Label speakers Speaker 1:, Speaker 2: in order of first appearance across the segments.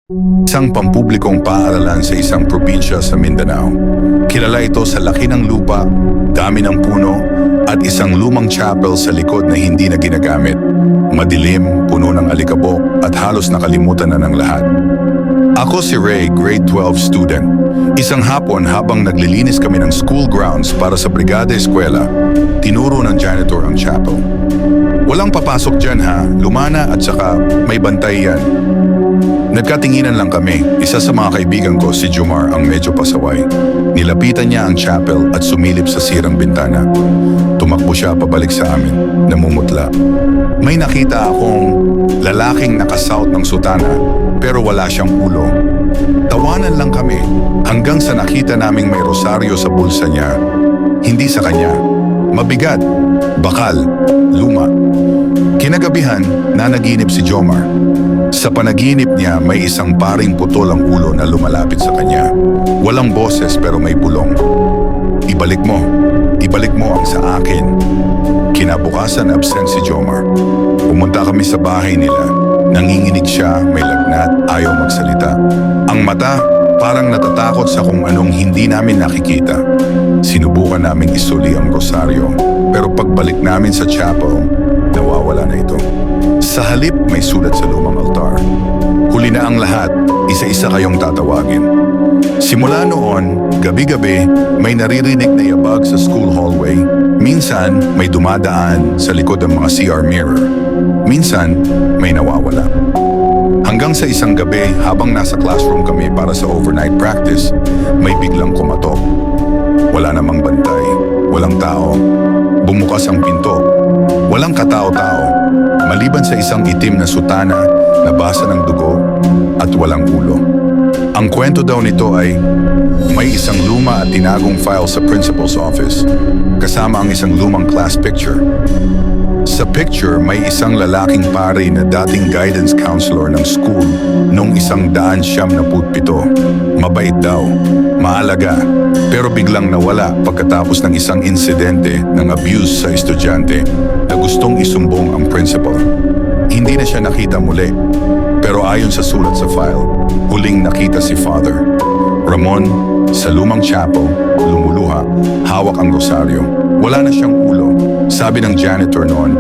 Speaker 1: Isang pampublikong paaralan sa isang probinsya sa Mindanao. Kilala ito sa laki ng lupa, dami ng puno, at isang lumang chapel sa likod na hindi na ginagamit. Madilim, puno ng alikabok, at halos nakalimutan na ng lahat. Ako si Ray, grade 12 student. Isang hapon habang naglilinis kami ng school grounds para sa brigada eskwela, tinuro ng janitor ang chapel. Walang papasok dyan ha, lumana at saka may bantay yan. Nagkatinginan lang kami, isa sa mga kaibigan ko si Jomar ang medyo pasaway. Nilapitan niya ang chapel at sumilip sa sirang bintana. Tumakbo siya pabalik sa amin, namumutla. May nakita akong lalaking nakasuot ng sutana pero wala siyang ulo. Tawanan lang kami hanggang sa nakita naming may rosaryo sa bulsa niya. Hindi sa kanya. Mabigat, bakal, luma. Kinagabihan, nanaginip si Jomar. Sa panaginip niya, may isang paring putol ang ulo na lumalapit sa kanya. Walang boses pero may bulong. Ibalik mo ang sa akin. Kinabukasan, absent si Jomar. Pumunta kami sa bahay nila. Nanginginig siya, may lagnat, ayaw magsalita. Ang mata, parang natatakot sa kung anong hindi namin nakikita. Sinubukan naming isuli ang rosaryo, pero pagbalik namin sa chapel, nawawala na ito. Sa halip, may sulat sa lumang altar. Huli na ang lahat, isa-isa kayong tatawagin. Simula noon, gabi-gabi, may naririnig na yabag sa school hallway. Minsan, may dumadaan sa likod ng mga CR mirror. Minsan, may nawawala. Hanggang sa isang gabi, habang nasa classroom kami para sa overnight practice, may biglang kumatok. Wala namang bantay, walang tao. Bumukas ang pinto. Walang katao-tao, maliban sa isang itim na sutana na basa ng dugo at walang ulo. Ang kwento daw nito ay may isang luma at tinagong file sa principal's office, kasama ang isang lumang class picture. Sa picture, may isang lalaking pare na dating guidance counselor ng school noong 1977. Mabait daw, maalaga, pero biglang nawala pagkatapos ng isang insidente ng abuse sa estudyante na gustong isumbong ang principal. Hindi na siya nakita muli, pero ayon sa sulat sa file, huling nakita si Father Ramon sa lumang chapel, lumuluha, hawak ang rosaryo. Wala na siyang ulo. Sabi ng janitor noon,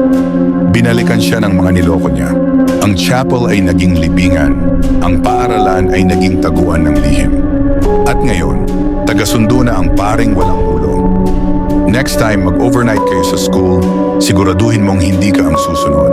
Speaker 1: binalikan siya ng mga niloko niya. Ang chapel ay naging libingan, ang paaralan ay naging taguan ng lihim. At ngayon, taga-sundo na ang paring walang ulo. Next time mag-overnight kayo sa school, siguraduhin mong hindi ka ang susunod.